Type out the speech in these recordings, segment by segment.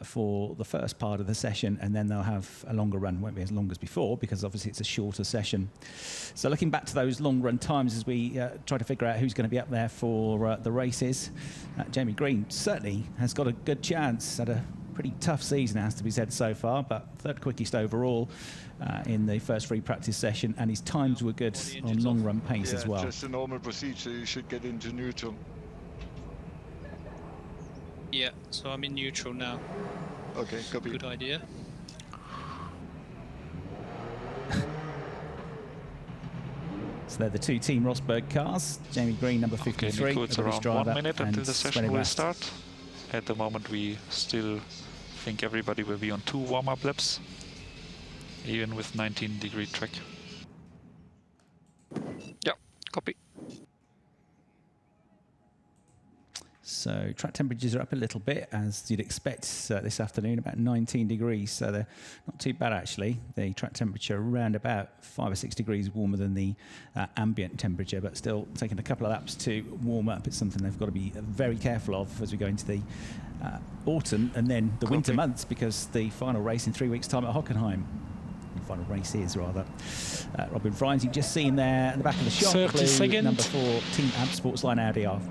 for the first part of the session, and then they'll have a longer run. Won't be as long as before because obviously it's a shorter session. So looking back to those long run times as we try to figure out who's going to be up there for the races, Jamie Green certainly has got a good chance. Had a pretty tough season, it has to be said, so far, but third quickest overall in the first free practice session, and his times were good on long run pace as well. Just a normal procedure, you should get into neutral. Yeah, so I'm in neutral now. Okay, copy. Good idea. So they're the two Team Rosberg cars. Jamie Green, number 53, okay, it's around 1 minute until the session will start. At the moment, we still think everybody will be on 2 warm-up laps, even with 19-degree track. Yeah, copy. So track temperatures are up a little bit, as you'd expect this afternoon, about 19 degrees. So they're not too bad, actually. The track temperature around about 5 or 6 degrees warmer than the ambient temperature, but still taking a couple of laps to warm up. It's something they've got to be very careful of as we go into the autumn and then the winter months, because the final race in 3 weeks' time at Hockenheim. The final race is, rather. Robin Freins, you've just seen there at the back of the shot. 30 seconds. Number 4, Team AB Sportsline Audi are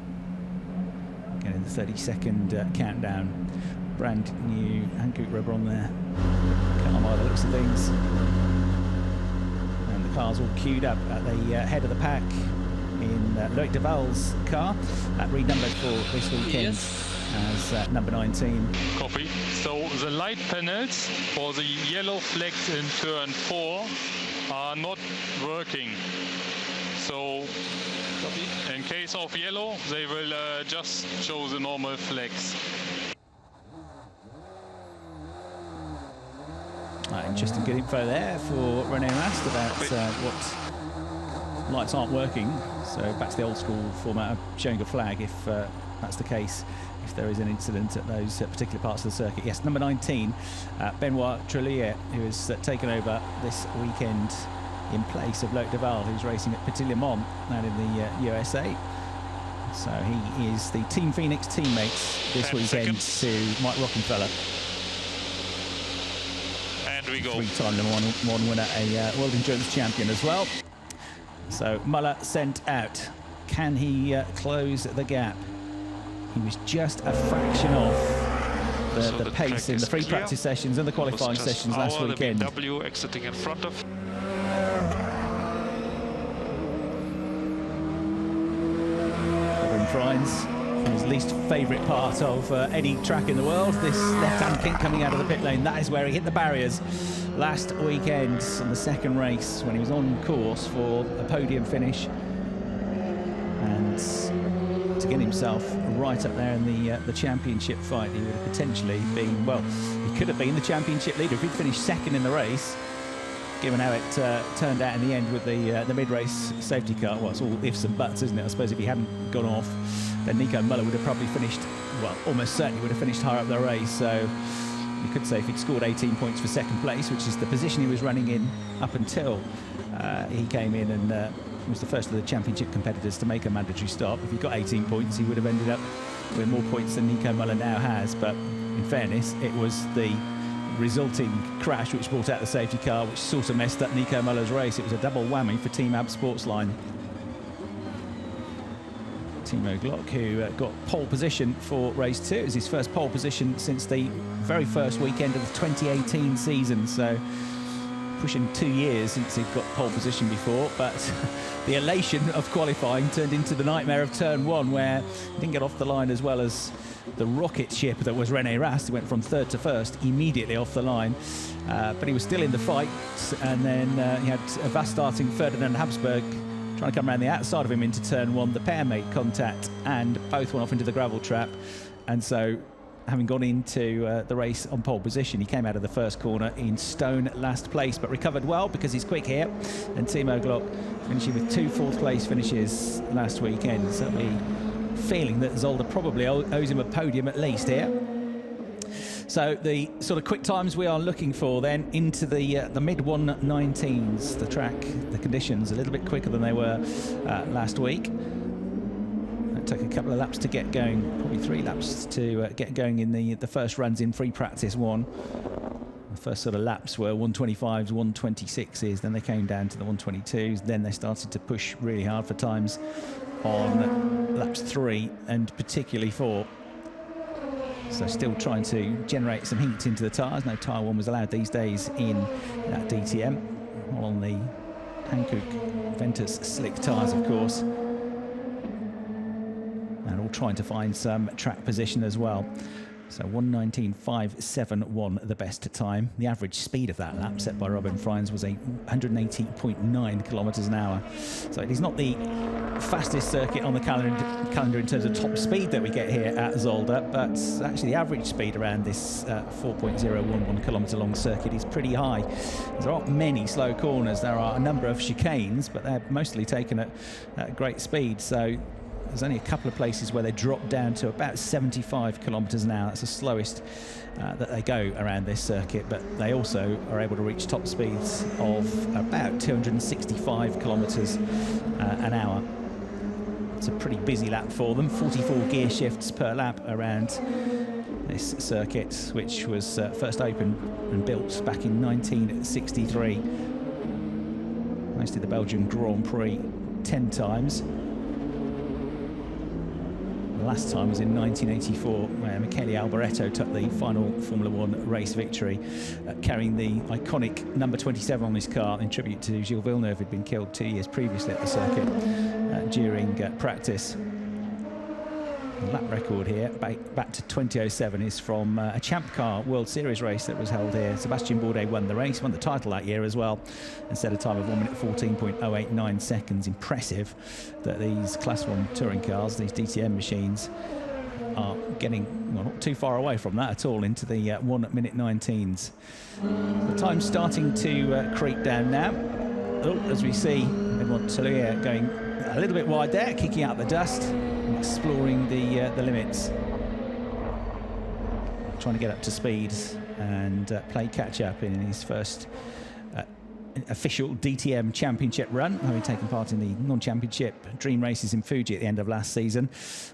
getting the 30-second countdown. Brand new Hankook rubber on there. Car by the looks of things. And the car's all queued up at the head of the pack in Loic Duval's car, renumbered for this weekend as number 19. Copy. So the light panels for the yellow flags in turn 4 are not working. So in case of yellow, they will just show the normal flags. Interesting, good info there for René Rast about what lights aren't working. So back to the old school format of showing a flag if that's the case, if there is an incident at those particular parts of the circuit. Yes, number 19, Benoit Trullier, who has taken over this weekend in place of Loic Duval, who's racing at Petit Le Mans out in the USA. So he is the Team Phoenix teammate this weekend to Mike Rockenfeller. And we go. Three-time number one winner, a World Endurance champion as well. So Muller sent out. Can he close the gap? He was just a fraction off the pace in the free practice sessions and the qualifying sessions last weekend. The BMW exiting in front of. Robin Freins, his least favourite part of any track in the world, this left-hand kink coming out of the pit lane. That is where he hit the barriers last weekend in the second race when he was on course for a podium finish, and to get himself right up there in the championship fight. He would have potentially been, well, he could have been the championship leader if he'd finished second in the race, given how it turned out in the end with the mid-race safety car. Well, it's all ifs and buts, isn't it? I suppose if he hadn't gone off, then Nico Muller would have probably finished, well, almost certainly would have finished higher up the race. So you could say if he'd scored 18 points for second place, which is the position he was running in up until he came in and was the first of the championship competitors to make a mandatory stop. If he got 18 points, he would have ended up with more points than Nico Muller now has. But in fairness, it was the resulting crash which brought out the safety car, which sort of messed up Nico Muller's race. It was a double whammy for Team AB Sportsline. Timo Glock, who got pole position for race 2. It was his first pole position since the very first weekend of the 2018 season. So pushing 2 years since he'd got pole position before, but the elation of qualifying turned into the nightmare of turn 1, where he didn't get off the line as well as the rocket ship that was René Rast. He went from third to first immediately off the line, but he was still in the fight, and then he had a fast starting Ferdinand Habsburg trying to come around the outside of him into turn 1. The pair made contact and both went off into the gravel trap, and so having gone into the race on pole position, he came out of the first corner in stone last place, but recovered well because he's quick here. And Timo Glock finishing with 2 fourth place finishes last weekend, certainly feeling that Zolder probably owes him a podium at least here. So the sort of quick times we are looking for then into the mid 1:19s. The track, the conditions a little bit quicker than they were last week. It took a couple of laps to get going, probably 3 laps to get going in the first runs in free practice 1. The first sort of laps were 125s, 126s, then they came down to the 122s, then they started to push really hard for times on laps 3 and particularly 4. So still trying to generate some heat into the tyres. No tyre one was allowed these days in that DTM. All on the Hankook Ventus slick tyres, of course. And all trying to find some track position as well. So 1:19.571 the best time. The average speed of that lap set by Robin Frijns was 180.9 kilometres an hour. So it is not the fastest circuit on the calendar in terms of top speed that we get here at Zolder, but actually the average speed around this 4.011 kilometre long circuit is pretty high. There aren't many slow corners. There are a number of chicanes, but they're mostly taken at great speed. So there's only a couple of places where they drop down to about 75 kilometres an hour. That's the slowest that they go around this circuit, but they also are able to reach top speeds of about 265 kilometres an hour. It's a pretty busy lap for them. 44 gear shifts per lap around this circuit, which was first opened and built back in 1963. Hosted the Belgian Grand Prix 10 times. The last time was in 1984, where Michele Alboreto took the final Formula 1 race victory, carrying the iconic number 27 on his car in tribute to Gilles Villeneuve, who'd been killed 2 years previously at the circuit during practice. The lap record here, back to 2007, is from a Champ Car World Series race that was held here. Sébastien Bourdais won the race, won the title that year as well, and set a time of 1:14.089 seconds. Impressive that these Class 1 touring cars, these DTM machines, are getting, well, not too far away from that at all, into the 1:19s. The time's starting to creep down now. Oh, as we see, Benoît Toulier going a little bit wide there, kicking out the dust, and exploring the limits, trying to get up to speed and play catch-up in his first official DTM championship run, having taken part in the non-championship dream races in Fuji at the end of last season.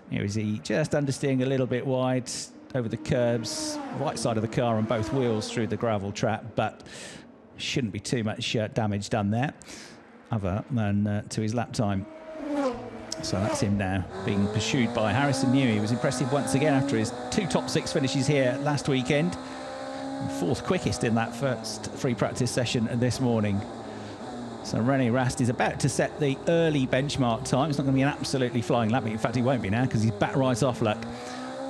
Here is he just understeering a little bit wide over the curbs, right side of the car on both wheels through the gravel trap, but shouldn't be too much damage done there, other than to his lap time. So that's him now, being pursued by Harrison Newey. He was impressive once again after his 2 top 6 finishes here last weekend. 4th quickest in that first free practice session this morning. So René Rast is about to set the early benchmark time. It's not going to be an absolutely flying lap. In fact, he won't be now because he's back right off luck.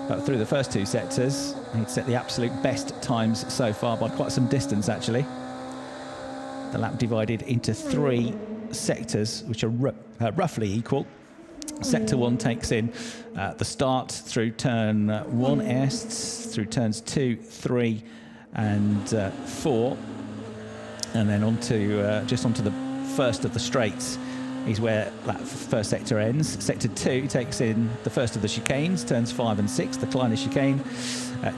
But through the first 2 sectors, he'd set the absolute best times so far by quite some distance, actually. The lap divided into 3 sectors, which are roughly equal. Sector 1 takes in the start through turn 1S, through turns 2, 3 and 4, and then onto just onto the first of the straights is where that first sector ends. Sector 2 takes in the first of the chicanes, turns 5 and 6, the Kleine chicane,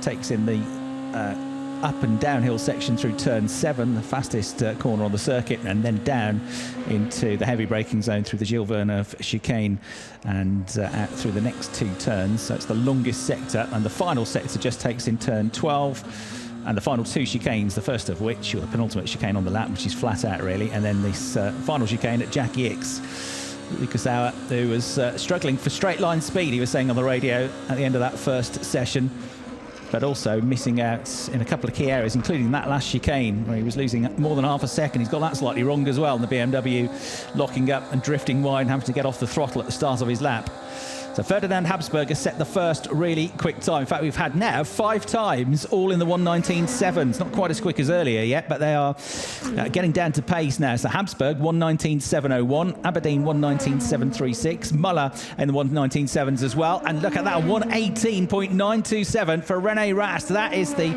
takes in the up and downhill section through turn 7, the fastest corner on the circuit, and then down into the heavy braking zone through the Gilles Villeneuve chicane and out through the next 2 turns. So it's the longest sector, and the final sector just takes in turn 12 and the final 2 chicanes, the first of which, or the penultimate chicane on the lap, which is flat out really, and then this final chicane at Jackie Ickx. Lucas Auer, who was struggling for straight line speed, he was saying on the radio at the end of that first session, but also missing out in a couple of key areas, including that last chicane where he was losing more than half a second. He's got that slightly wrong as well, and the BMW locking up and drifting wide and having to get off the throttle at the start of his lap. So Ferdinand Habsburger set the first really quick time. In fact, we've had now 5 times, all in the 1:19.7s. Not quite as quick as earlier yet, but they are getting down to pace now. So Habsburg, 1:19.701. Aberdeen, 1:19.736. Muller in the 1:19.7s as well. And look at that, 1:18.927 for René Rast. That is the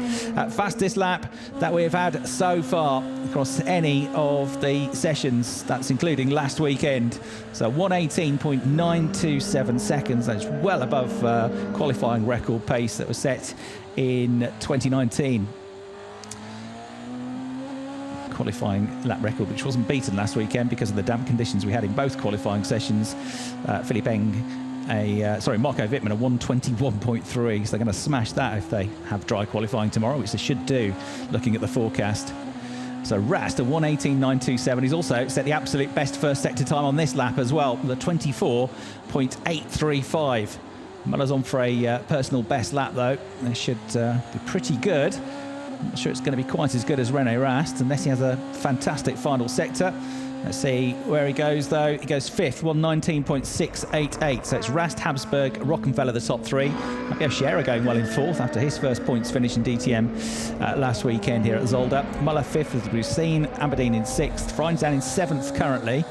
fastest lap that we've had so far across any of the sessions. That's including last weekend. So 1:18.927 seconds. That's well above qualifying record pace that was set in 2019. Qualifying lap record, which wasn't beaten last weekend because of the damp conditions we had in both qualifying sessions. Philippe Eng Marco Wittmann a 121.3, so they're going to smash that if they have dry qualifying tomorrow, which they should do, looking at the forecast. So Rast a 1:18.927. He's also set the absolute best first sector time on this lap as well, with a 24.835. Muller's on for a personal best lap though. This should be pretty good. I'm not sure it's going to be quite as good as René Rast, unless he has a fantastic final sector. Let's see where he goes though. He goes 5th, 1:19.688. So it's Rast, Habsburg, Rockenfeller the top 3. Fabio Scherer going well in 4th after his first points finish in DTM last weekend here at Zolder. Muller 5th with Lucene, Aberdeen in 6th. Freins down in 7th currently.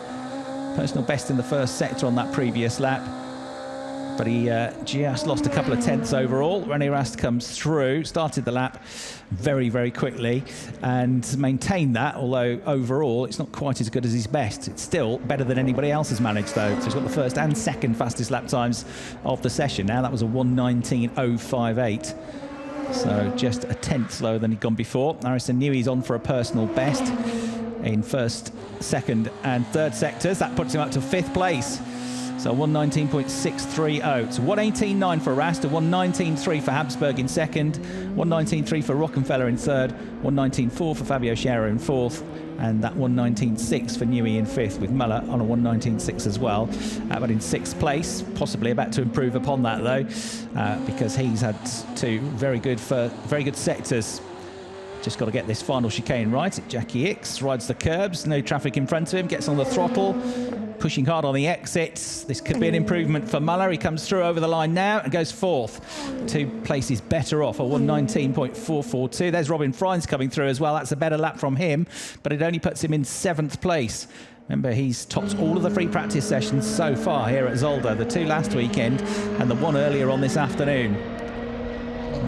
Personal best in the first sector on that previous lap. But he just lost a couple of tenths overall. René Rast comes through, started the lap very, very quickly and maintained that, although overall it's not quite as good as his best. It's still better than anybody else has managed though. So he's got the first and second fastest lap times of the session now. That was a 1:19.058. So just a tenth slower than he'd gone before. Harrison Newey's on for a personal best in first, second and third sectors. That puts him up to 5th place. So 1:19.630. So 1:18.9 for Rast, a 1:19.3 for Habsburg in second, 1:19.3 for Rockenfeller in third, 1:19.4 for Fabio Scherer in 4th, and that 1:19.6 for Newey in 5th, with Muller on a 1:19.6 as well. But in 6th place, possibly about to improve upon that though, because he's had 2 very good sectors. Just got to get this final chicane right. Jackie Ickx rides the curbs, no traffic in front of him, gets on the throttle, pushing hard on the exits. This could be an improvement for Muller. He comes through over the line now and goes 4th. 2 places better off, a 1:19.442. There's Robin Freins coming through as well. That's a better lap from him, but it only puts him in 7th place. Remember, he's topped all of the free practice sessions so far here at Zolder, the 2 last weekend and the 1 earlier on this afternoon.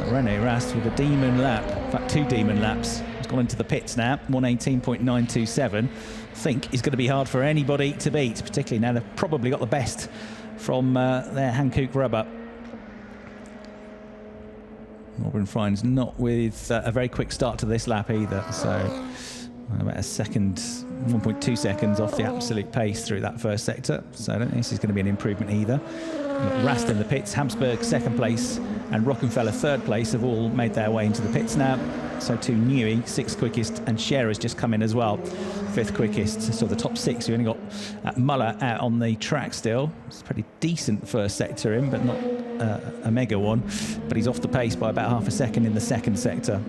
René Rast with a demon lap, in fact 2 demon laps. He's gone into the pits now, 1:18.927. I think is going to be hard for anybody to beat, particularly now they've probably got the best from their Hankook rubber. Robin Freins not with a very quick start to this lap either, so about a second, 1.2 seconds off the absolute pace through that first sector, so I don't think this is going to be an improvement either. Rast in the pits, Habsburg 2nd place and Rockenfeller 3rd place have all made their way into the pits now. So too Newey, 6th quickest, and Scherer's just come in as well, 5th quickest. So the top 6, we only got Muller out on the track still. It's a pretty decent first sector in, but not a mega one. But he's off the pace by about half a second in the 2nd sector.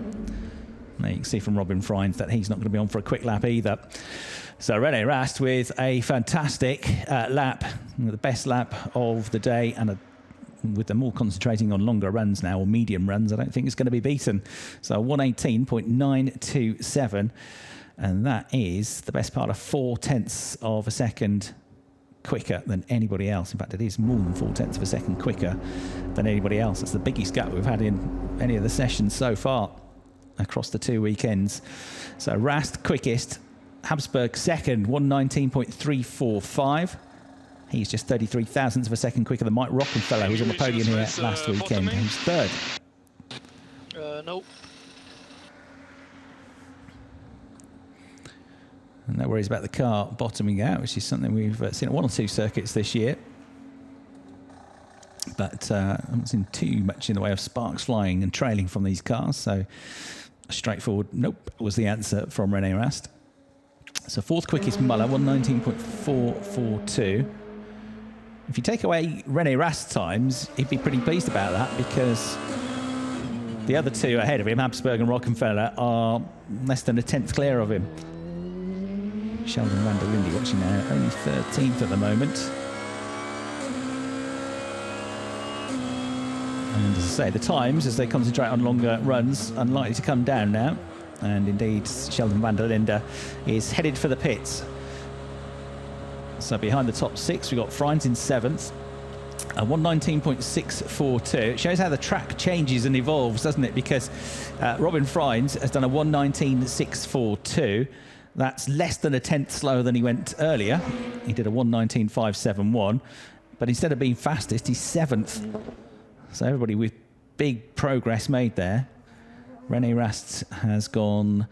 Now you can see from Robin Freins that he's not going to be on for a quick lap either. So René Rast with a fantastic lap, the best lap of the day, and with them all concentrating on longer runs now, or medium runs, I don't think it's going to be beaten. So 1:18.927, and that is the best part of 0.4 of a second quicker than anybody else. In fact, it is more than 0.4 of a second quicker than anybody else. It's the biggest gap we've had in any of the sessions so far across the 2 weekends. So Rast quickest, Habsburg 2nd, 1:19.345. He's just 33 thousandths of a second quicker than Mike Rockenfeller, who was on the podium here last weekend. He's 3rd. Nope. And no worries about the car bottoming out, which is something we've seen at 1 or 2 circuits this year. But I haven't seen too much in the way of sparks flying and trailing from these cars. So a straightforward nope was the answer from René Rast. So 4th quickest Muller, 1:19.442. If you take away René Rast's times, he'd be pretty pleased about that, because the other 2 ahead of him, Habsburg and Rockenfeller, are less than a tenth clear of him. Sheldon van der Linde watching now, only 13th at the moment. And as I say, the times, as they concentrate on longer runs, unlikely to come down now. And indeed, Sheldon van der Linde is headed for the pits. So behind the top 6, we've got Freins in 7th, 1:19.642. It shows how the track changes and evolves, doesn't it? Because Robin Freins has done a 1:19.642. That's less than a tenth slower than he went earlier. He did a 1:19.571. But instead of being fastest, he's 7th. So everybody with big progress made there. René Rast has gone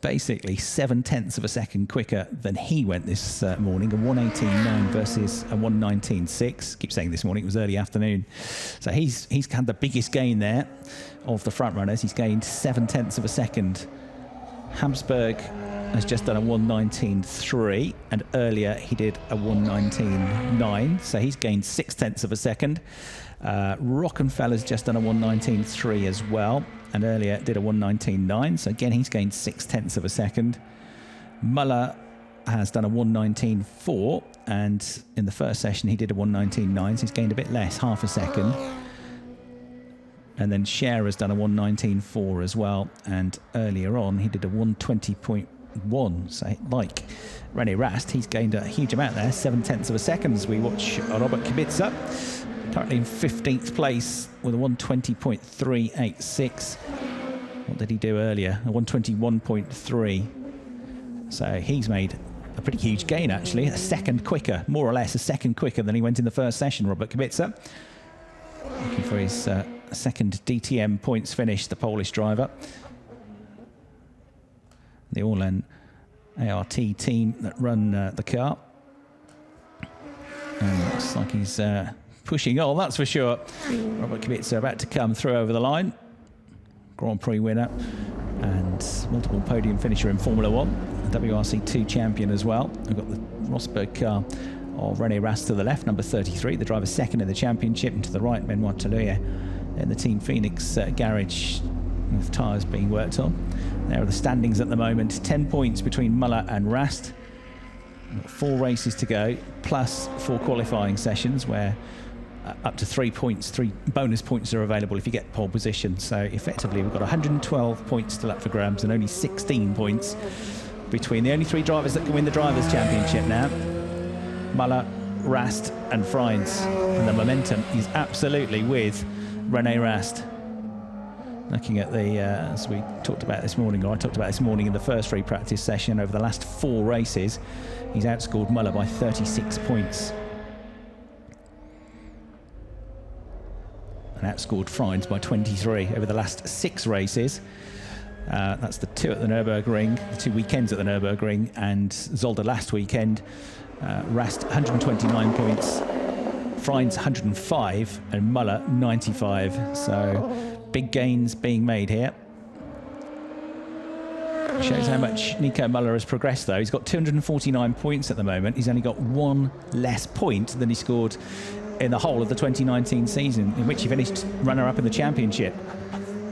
basically 7/10 of a second quicker than he went this morning. A 1:18.9 versus a 1:19.6. Keep saying this morning, it was early afternoon. So he's had the biggest gain there of the front runners. He's gained 7/10 of a second. Habsburg has just done a 1:19.3, and earlier he did a 1:19.9, so he's gained 6/10 of a second. Rockenfeller's just done a 1:19.3 as well, and earlier did a 1:19.9, so again he's gained 6/10 of a second. Muller has done a 1:19.4, and in the first session he did a 1:19.9, so he's gained a bit less, half a second. And then Scherer has done a 1:19.4 as well, and earlier on he did a 1:20.1. So like René Rast, he's gained a huge amount there, 7/10 of a second. As we watch Robert Kubica, currently in 15th place with a 1:20.386. What did he do earlier? A 1:21.3. So he's made a pretty huge gain, actually, a second quicker, more or less a second quicker than he went in the first session, Robert Kubica. Looking for his second DTM points finish, the Polish driver. The Orlen ART team that run the car. And looks like he's pushing on, that's for sure. Robert Kubica about to come through over the line. Grand Prix winner and multiple podium finisher in Formula 1. A WRC2 champion as well. We've got the Rosberg car of René Rast to the left, number 33, the driver second in the championship, and to the right, Benoit Toulouet in the Team Phoenix garage with tyres being worked on. There are the standings at the moment, 10 points between Muller and Rast. 4 races to go, plus 4 qualifying sessions where up to 3 points, 3 bonus points are available if you get pole position. So effectively we've got 112 points still up for grabs and only 16 points between the only 3 drivers that can win the Drivers' Championship now. Muller, Rast and Freins, and the momentum is absolutely with René Rast. Looking at the, as we talked about this morning, or I talked about this morning in the first free practice session, over the last 4 races, he's outscored Muller by 36 points. And outscored Freins by 23 over the last 6 races. That's the 2 at the Nürburgring, the 2 weekends at the Nürburgring, and Zolder last weekend. Rast 129 points, Freins 105, and Muller 95. So big gains being made here. Shows how much Nico Muller has progressed, though. He's got 249 points at the moment. He's only got 1 less point than he scored in the whole of the 2019 season, in which he finished runner-up in the championship.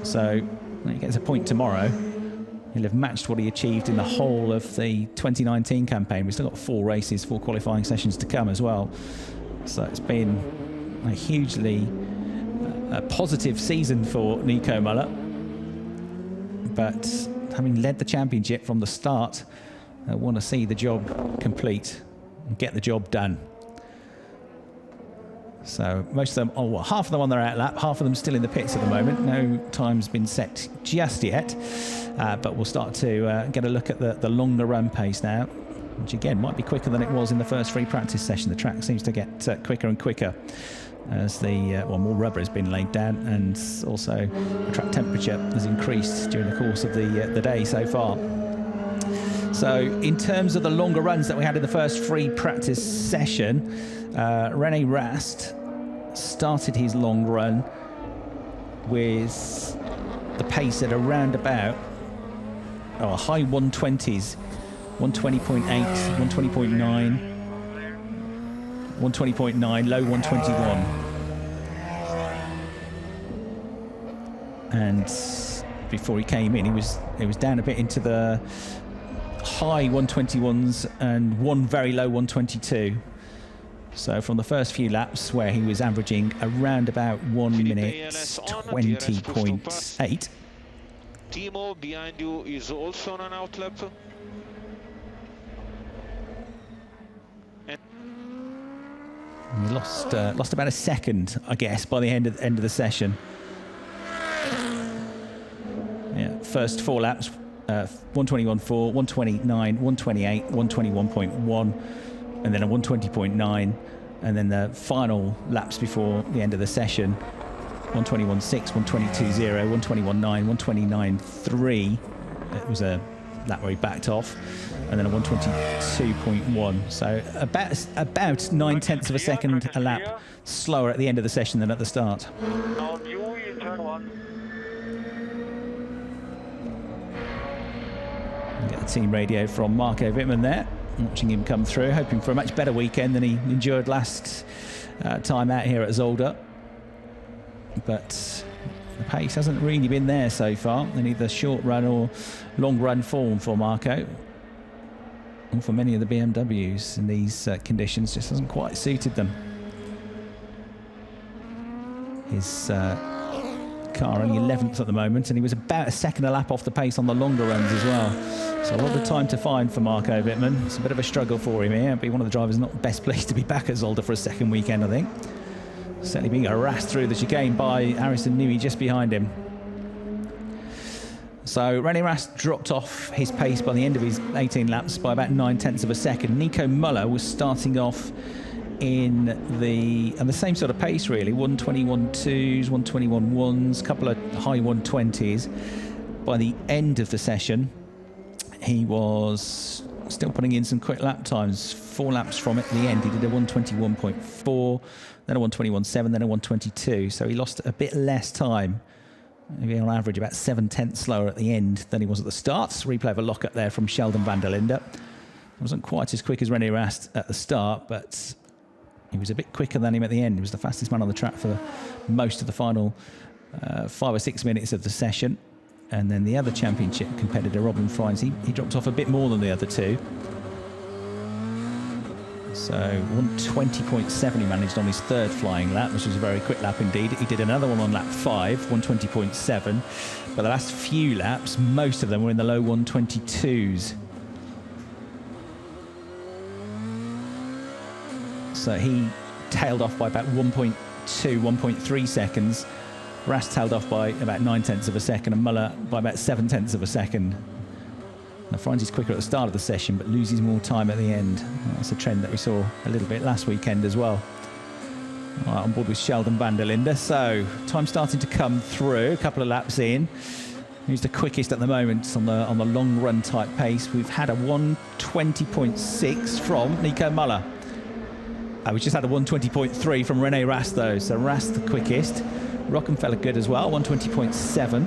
So when he gets a point tomorrow, he'll have matched what he achieved in the whole of the 2019 campaign. We've still got 4 races, 4 qualifying sessions to come as well. So it's been a hugely positive season for Nico Muller. But having led the championship from the start, I want to see the job complete and get the job done. So most of them, half of them on their out lap, half of them still in the pits at the moment. No time's been set just yet, but we'll start to get a look at the longer run pace now, which again might be quicker than it was in the first free practice session. The track seems to get quicker and quicker as the more rubber has been laid down, and also the track temperature has increased during the course of the day so far. So in terms of the longer runs that we had in the first free practice session, René Rast started his long run with the pace at around about high 120s, 120.8, 120.9, 120.9, low 121. And before he came in, he was down a bit into the high 121s and one very low 122. So from the first few laps, where he was averaging around about 1 minute 20.8. Timo behind you is also on an out lap. He lost about a second, I guess, by the end of the session. Yeah, first 4 laps, 121.4, 129, 128, 121.1, and then a 120.9, and then the final laps before the end of the session, 121.6, 122.0, 121.9, 129.3. It was a lap where he backed off, and then a 1:22.1. So about 9/10 of a second a lap slower at the end of the session than at the start. Now you in turn 1. Get the team radio from Marco Wittmann there, watching him come through, hoping for a much better weekend than he endured last time out here at Zolder. But the pace hasn't really been there so far in either short run or long run form for Marco. And for many of the BMWs in these conditions, just hasn't quite suited them. His car only 11th at the moment, and he was about a second a lap off the pace on the longer runs as well. So a lot of time to find for Marco Wittmann. It's a bit of a struggle for him here. It'll be one of the drivers not best placed to be back at Zolder for a second weekend, I think. Certainly being harassed through the chicane by Harrison Newey just behind him. So René Rast dropped off his pace by the end of his 18 laps by about 9/10 of a second. Nico Müller was starting off in the same sort of pace really, 1:21.2s, 1:21.1s, a couple of high 1:20s. By the end of the session, he was still putting in some quick lap times. 4 laps from it at the end, he did a 1:21.4, then a 1:21.7, then a 1:22. So he lost a bit less time, maybe on average about 7/10 slower at the end than he was at the start. Replay of a lockup there from Sheldon van der Linde. Wasn't quite as quick as René Rast at the start, but he was a bit quicker than him at the end. He was the fastest man on the track for most of the final 5 or 6 minutes of the session. And then the other championship competitor, Robin Freins, he dropped off a bit more than the other two. So 1:20.7 he managed on his third flying lap, which was a very quick lap indeed. He did another one on lap 5, 1:20.7. But the last few laps, most of them were in the low 1:22s. So he tailed off by about 1.2, 1.3 seconds. Rast tailed off by about 9/10 of a second, and Müller by about 7/10 of a second. Now Freins is quicker at the start of the session, but loses more time at the end. That's a trend that we saw a little bit last weekend as well. All right, on board with Sheldon van der Linde. So time starting to come through. A couple of laps in. Who's the quickest at the moment on the long run type pace? We've had a 1:20.6 from Nico Müller. We just had a 1:20.3 from René Rast though. So Rast the quickest. Rockenfeller good as well, 1:20.7.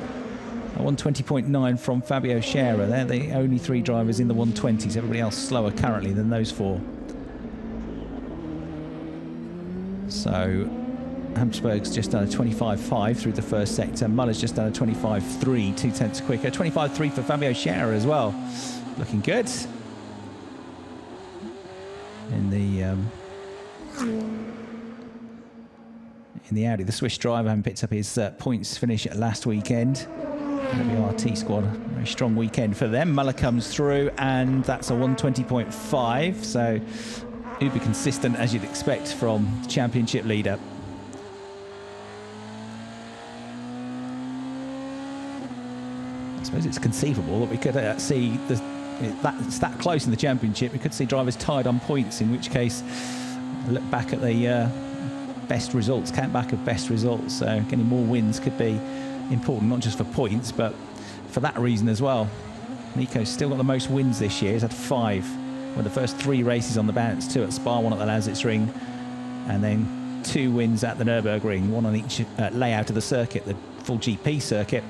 A 1:20.9 from Fabio Scherer. They're the only 3 drivers in the 1:20s. Everybody else slower currently than those 4. So Habsburg's just done a 25.5 through the first sector. Muller's just done a 25.3, 2/10 quicker. 25.3 for Fabio Scherer as well. Looking good. In the Audi, the Swiss driver having picked up his points finish at last weekend. WRT squad, very strong weekend for them. Müller comes through, and that's a 1:20.5, so uber consistent as you'd expect from championship leader. I suppose it's conceivable that we could see it's that close in the championship. We could see drivers tied on points, in which case look back at the best results, count back of best results. So getting more wins could be important, not just for points, but for that reason as well. Nico's still got the most wins this year. He's had 5. With the first 3 races on the bounce, 2 at Spa, 1 at the Lausitzring, and then 2 wins at the Nürburgring, 1 on each layout of the circuit, the full GP circuit,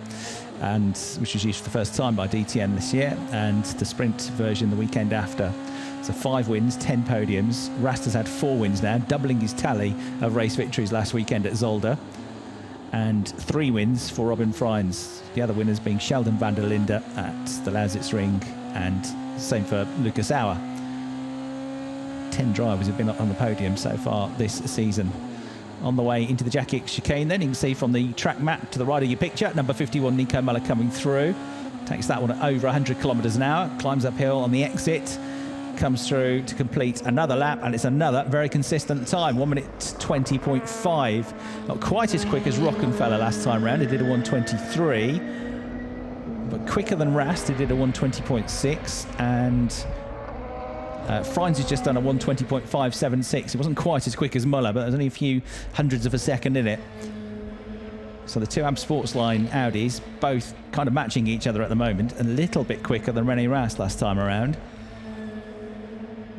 and which was used for the first time by DTM this year, and the sprint version the weekend after. So 5 wins, 10 podiums. Rast has had 4 wins now, doubling his tally of race victories last weekend at Zolder. And 3 wins for Robin Freins. The other winners being Sheldon van der Linde at the Lausitzring, and same for Lucas Auer. 10 drivers have been on the podium so far this season. On the way into the Jack Hicks chicane then, you can see from the track map to the right of your picture, number 51 Nico Müller coming through. Takes that one at over 100 kilometres an hour, climbs uphill on the exit, comes through to complete another lap, and it's another very consistent time, 1:20.5. Not quite as quick as Rockenfeller last time round. He did a 1:23, but quicker than Rast. He did a 1:20.6, and Freins has just done a 1:20.576. It wasn't quite as quick as Müller, but there's only a few hundreds of a second in it. So the two Am Sportsline Audis, both kind of matching each other at the moment, a little bit quicker than René Rast last time around.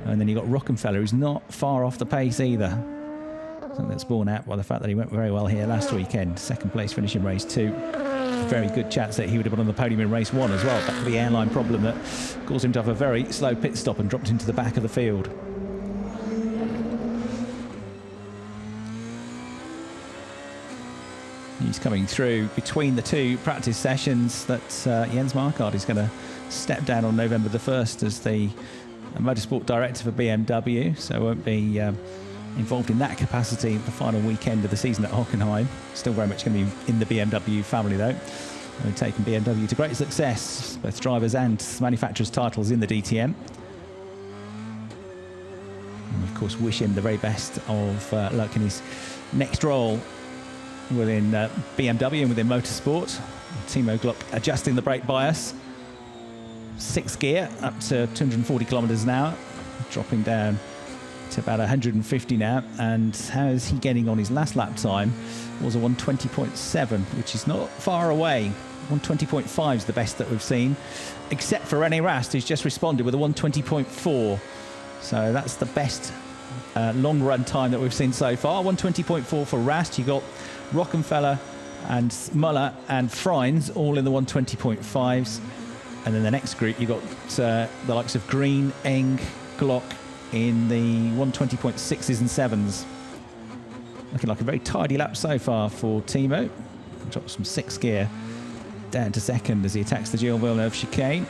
And then you've got Rockenfeller, who's not far off the pace either. Something that's borne out by the fact that he went very well here last weekend. Second place finish in race 2. Very good chance that he would have been on the podium in race 1 as well, back to the airline problem that caused him to have a very slow pit stop and dropped into the back of the field. He's coming through between the two practice sessions that Jens Marquardt is going to step down on November the 1st as the motorsport director for BMW, so won't be involved in that capacity the final weekend of the season at Hockenheim. Still very much going to be in the BMW family though. They've taken BMW to great success, both drivers and manufacturers' titles in the DTM. And of course wish him the very best of luck in his next role within BMW and within motorsport. Timo Glock adjusting the brake bias. 6th gear up to 240 kilometers an hour, dropping down to about 150 now. And how is he getting on? His last lap time was a 120.7, which is not far away. 120.5 is the best that we've seen, except for René Rast, who's just responded with a 120.4. So that's the best long run time that we've seen so far. 120.4 for Rast. You got Rockenfeller and Muller and Freins all in the 120.5s. And then the next group, you got the likes of Green, Eng, Glock in the 120.6s and 7s. Looking like a very tidy lap so far for Timo. Drops from 6th gear down to 2nd as he attacks the Gilles Villeneuve chicane.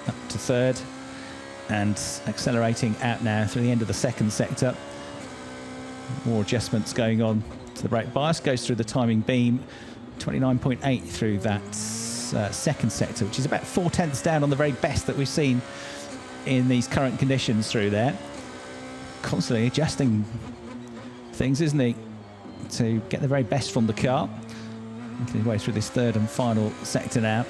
Up to 3rd and accelerating out now through the end of the 2nd sector. More adjustments going on to the brake bias. Goes through the timing beam. 29.8 through that 2nd sector, which is about 4/10 down on the very best that we've seen in these current conditions through there. Constantly adjusting things, isn't he, to get the very best from the car. Making his way through this 3rd and final sector now,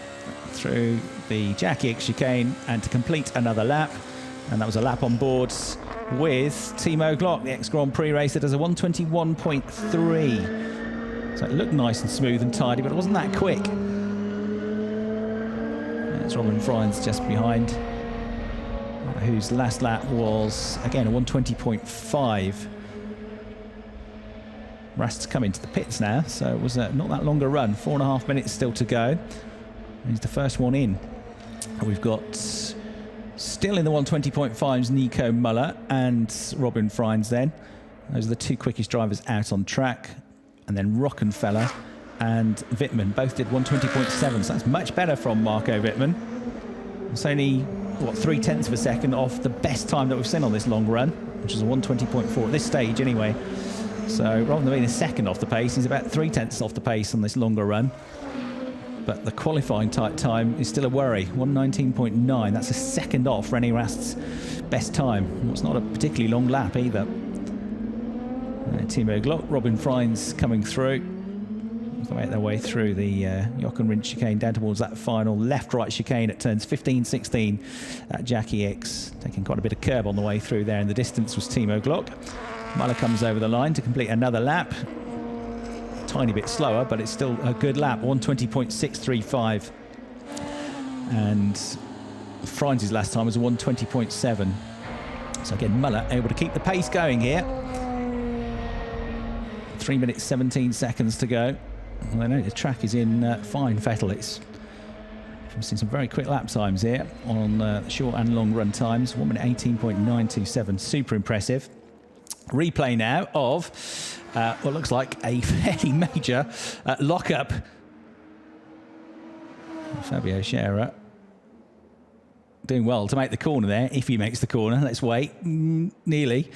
through the Jackie Ickx chicane, and to complete another lap. And that was a lap on board with Timo Glock, the ex-Grand Prix racer, does a 121.3. So it looked nice and smooth and tidy, but it wasn't that quick. There's Robin Freins just behind, whose last lap was, again, a 120.5. Rast's come into the pits now, so it was not that long a run. 4.5 minutes still to go. He's the first one in. And we've got still in the 120.5s Nico Muller and Robin Freins then. Those are the two quickest drivers out on track. And then Rockenfeller and Wittmann both did 120.7, so that's much better from Marco Wittmann. It's only, what, 0.3 of a second off the best time that we've seen on this long run, which is a 120.4 at this stage anyway. So rather than being a second off the pace, he's about 0.3 off the pace on this longer run. But the qualifying tight time is still a worry, 119.9. That's a second off René Rast's best time. It's not a particularly long lap either. Timo Glock, Robin Freins coming through. They make their way through the Jochen Rindt chicane down towards that final left-right chicane at turns 15, 16 at Jackie Ickx. Taking quite a bit of curb on the way through there. In the distance was Timo Glock. Muller comes over the line to complete another lap. Tiny bit slower, but it's still a good lap, 120.635. And Freins' last time was a 120.7. So again, Muller able to keep the pace going here. 3 minutes 17 seconds to go. Well, I know the track is in fine fettle. We've seen some very quick lap times here on short and long run times. 1 minute 18.927, super impressive. Replay now of what looks like a fairly major lockup. Fabio Scherer doing well to make the corner there, if he makes the corner. Let's wait. Nearly.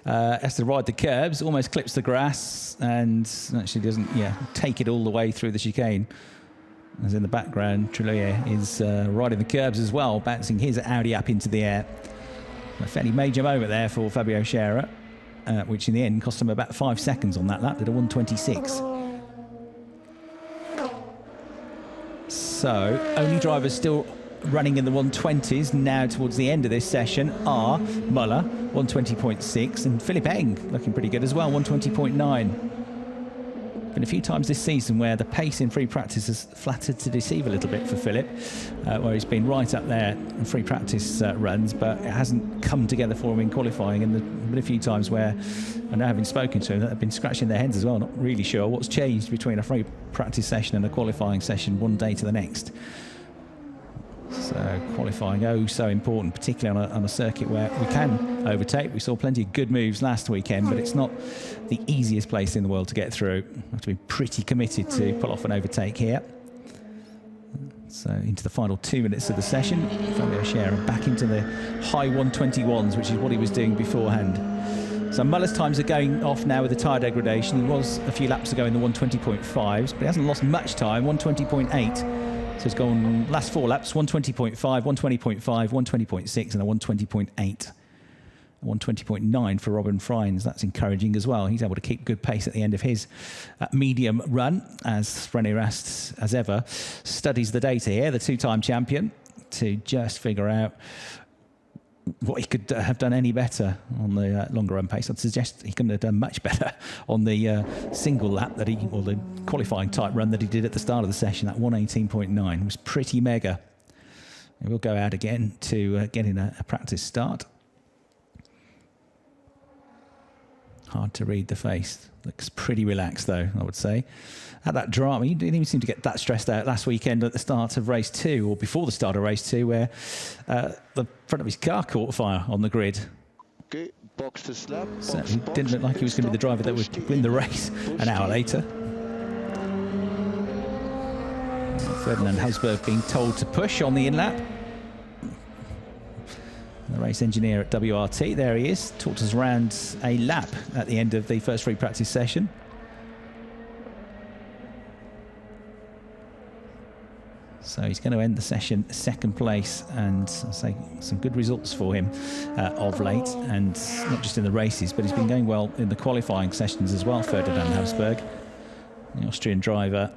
Has to ride the curbs, almost clips the grass, and actually doesn't take it all the way through the chicane. As in the background, Trullier is riding the curbs as well, bouncing his Audi up into the air. A fairly major moment there for Fabio Scherer, which in the end cost him about 5 seconds on that lap, did a 126. So, only drivers still running in the 120s now towards the end of this session are Muller, 120.6, and Philipp Eng looking pretty good as well, 120.9. Been a few times this season where the pace in free practice has flattered to deceive a little bit for Philip, where he's been right up there in free practice runs, but it hasn't come together for him in qualifying. And there have been a few times where, I know having spoken to him, that they've been scratching their heads as well, not really sure what's changed between a free practice session and a qualifying session one day to the next. So qualifying, so important, particularly on a circuit where we can overtake. We saw plenty of good moves last weekend, but it's not the easiest place in the world to get through. You have to be pretty committed to pull off an overtake here. So into the final 2 minutes of the session, Fabio Scherer back into the high 121s, which is what he was doing beforehand. So Muller's times are going off now with the tyre degradation. He was a few laps ago in the 120.5s, but he hasn't lost much time, 120.8. So he's gone last 4 laps, 120.5, 120.5, 120.6 and a 120.8. 120.9 for Robin Freins. That's encouraging as well. He's able to keep good pace at the end of his medium run, as René Rast, as ever, studies the data here, the 2-time champion, to just figure out what he could have done any better on the longer run pace. I'd suggest he couldn't have done much better on the single lap or the qualifying type run that he did at the start of the session. That 118.9 was pretty mega. He will go out again to get in a practice start. Hard to read the face. Looks pretty relaxed though, I would say. Had that drama, he didn't even seem to get that stressed out last weekend at the start of race 2, or before the start of race 2, where the front of his car caught fire on the grid. Okay, box to slap. Certainly didn't look like he was going to be the driver that would win the race an hour later. Ferdinand Habsburg being told to push on the in-lap. The race engineer at WRT, there he is, talked us around a lap at the end of the first free practice session. So he's going to end the session second place, and I'll say some good results for him of late, and not just in the races, but he's been going well in the qualifying sessions as well, Ferdinand Habsburg, the Austrian driver,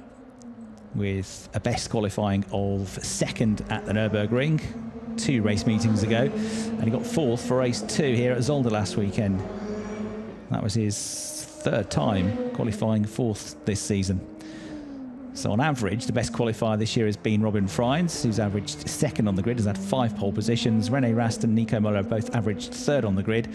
with a best qualifying of second at the Nürburgring 2 race meetings ago, and he got 4th for race 2 here at Zolder last weekend. That was his 3rd time qualifying 4th this season. So on average, the best qualifier this year has been Robin Freins, who's averaged 2nd on the grid, has had 5 pole positions. René Rast and Nico Müller have both averaged 3rd on the grid.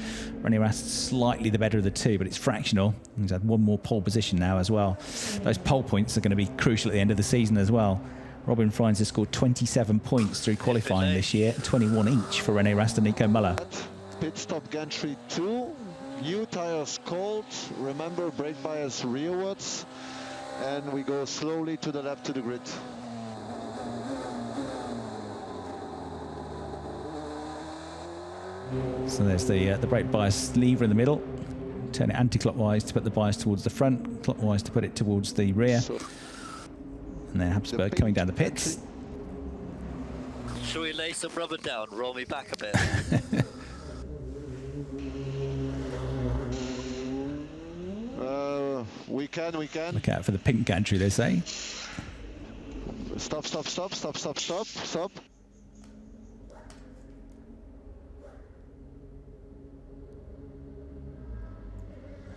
René Rast slightly the better of the 2, but it's fractional. He's had 1 more pole position now as well. Those pole points are going to be crucial at the end of the season as well. Robin Freins has scored 27 points through qualifying this year, 21 each for René Rast and Nico Müller. Pit stop gantry 2, new tires cold, remember brake bias rearwards, and we go slowly to the left to the grid. So there's the brake bias lever in the middle. Turn it anti-clockwise to put the bias towards the front, clockwise to put it towards the rear. And then Habsburg coming down the pits. Should we lay some rubber down? Roll me back a bit. We can. Look out for the pink gantry, they say. Stop.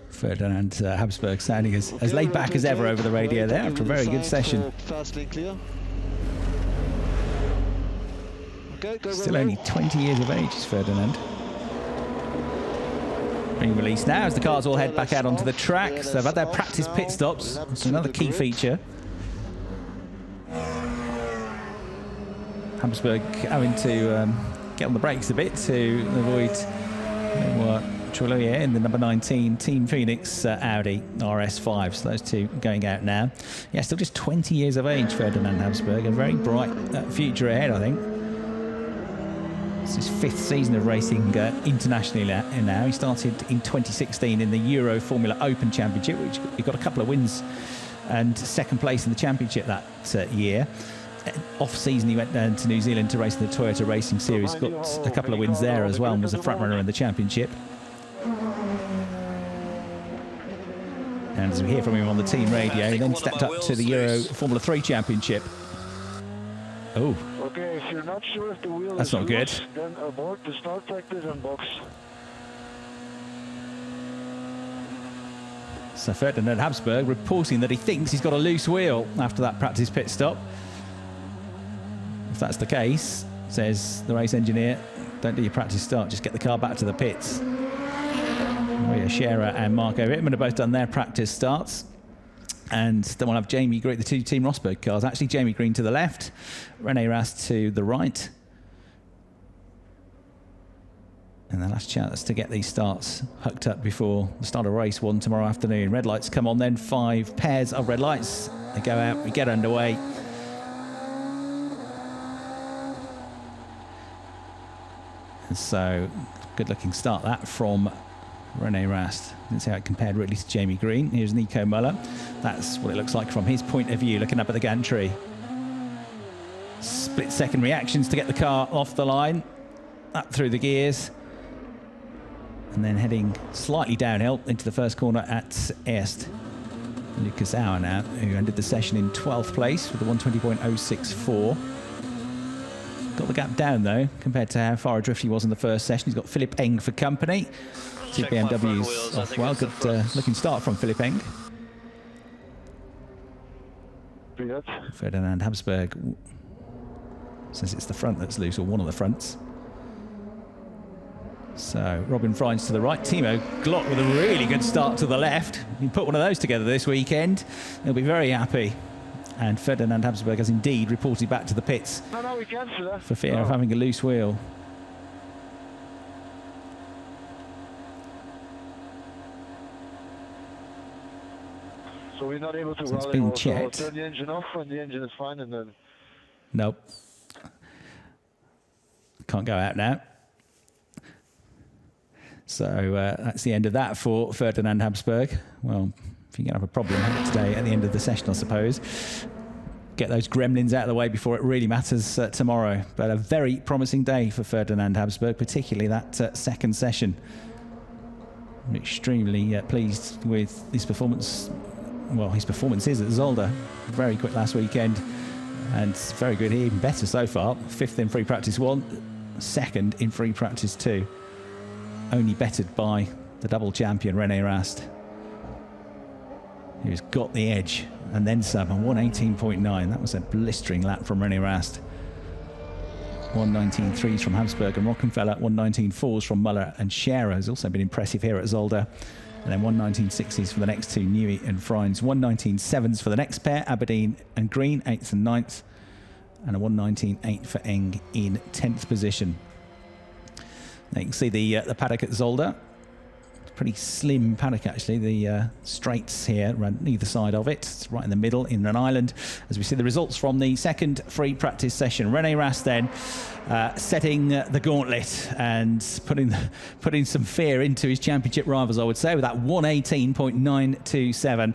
Ferdinand Habsburg sounding as laid back as ever over the radio there after a very good session. Fast lane clear. Still only 20 years of age is Ferdinand. Being released now as the cars all head back out onto the track. So they've had their practice pit stops. It's another key feature. Habsburg having to get on the brakes a bit to avoid Trullier in the number 19 Team Phoenix Audi RS5. So those two going out now. Yeah, still just 20 years of age, Ferdinand Habsburg. A very bright future ahead, I think. It's his 5th season of racing internationally now. He started in 2016 in the Euro Formula Open Championship, which he got a couple of wins and 2nd place in the championship that year. Off-season, he went down to New Zealand to race in the Toyota Racing Series, got a couple of wins there as well, and was a front-runner in the championship. And as we hear from him on the team radio, he then stepped up to the Euro Formula 3 Championship. Oh. Okay, if you're not sure if the wheel That's not good. Then abort the start practice and box. So Ferdinand Habsburg reporting that he thinks he's got a loose wheel after that practice pit stop. If that's the case, says the race engineer, don't do your practice start, just get the car back to the pits. Maria Scherer and Marco Wittmann have both done their practice starts. And then we'll have Jamie Green, the two Team Rosberg cars. Actually, Jamie Green to the left, René Rast to the right. And the last chance to get these starts hooked up before the start of race 1 tomorrow afternoon. Red lights come on then, 5 pairs of red lights. They go out, we get underway. And so, good looking start that from René Rast. Didn't see how it compared really to Jamie Green. Here's Nico Müller. That's what it looks like from his point of view, looking up at the gantry. Split second reactions to get the car off the line, up through the gears. And then heading slightly downhill into the first corner at Erst. Lucas Auer now, who ended the session in 12th place with a 120.064. Got the gap down though, compared to how far adrift he was in the first session. He's got Philipp Eng for company. Two BMWs off well. Good looking start from Philipp Eng. Ferdinand Habsburg says it's the front that's loose, or one of the fronts. So Robin Freins to the right, Timo Glock with a really good start to the left. You put one of those together this weekend, he'll be very happy. And Ferdinand Habsburg has indeed reported back to the pits for fear of having a loose wheel. So we're not able to it's been checked. Turn the engine off when the engine is fine, and then... Nope. Can't go out now. So that's the end of that for Ferdinand Habsburg. Well, if you're going to have a problem today at the end of the session, I suppose, get those gremlins out of the way before it really matters tomorrow. But a very promising day for Ferdinand Habsburg, particularly that second session. I'm extremely pleased with his performance. Well, his performances at Zolder. Very quick last weekend. And very good here, even better so far. 5th in free practice 1, 2nd in free practice 2. Only bettered by the double champion René Rast, who's got the edge and then some. 118.9. That was a blistering lap from René Rast. 119.3s from Habsburg and Rockenfeller. 119.4s from Müller and Scherer has also been impressive here at Zolder. And then 119.6s for the next two, Newey and Freins. 119.7s for the next pair, Aberdeen and Green, 8th and 9th. And a 119.8 for Eng in 10th position. Now you can see the paddock at Zolder. Pretty slim paddock actually. The straights here run either side of it. It's right in the middle in an island. As we see the results from the second free practice session. René Rast then setting the gauntlet and putting some fear into his championship rivals, I would say, with that 118.927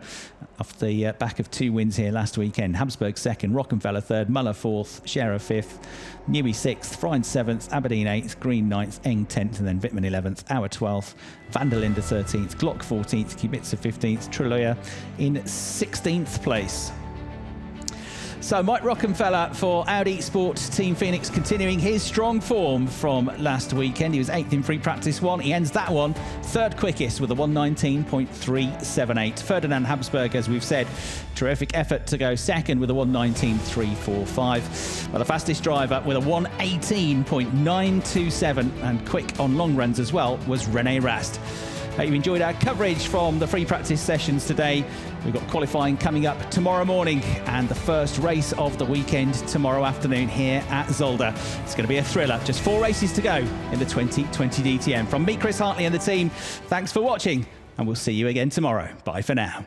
off the back of 2 wins here last weekend. Habsburg 2nd, Rockenfeller 3rd, Müller 4th, Scherer 5th, Newey 6th, Freins 7th, Aberdeen 8th, Green 9th, Eng 10th, and then Wittmann 11th, Auer 12th, Van der Linde 13th, Glock 14th, Kubica 15th, Trulloyer in 16th place. So Mike Rockenfeller for Audi Sport Team Phoenix, continuing his strong form from last weekend. He was 8th in free practice 1. He ends that one 3rd quickest with a 119.378. Ferdinand Habsburg, as we've said, terrific effort to go 2nd with a 119.345. But the fastest driver with a 118.927 and quick on long runs as well was René Rast. Hope you enjoyed our coverage from the free practice sessions today. We've got qualifying coming up tomorrow morning and the first race of the weekend tomorrow afternoon here at Zolder. It's going to be a thriller. Just 4 races to go in the 2020 DTM. From me, Chris Hartley, and the team, thanks for watching, and we'll see you again tomorrow. Bye for now.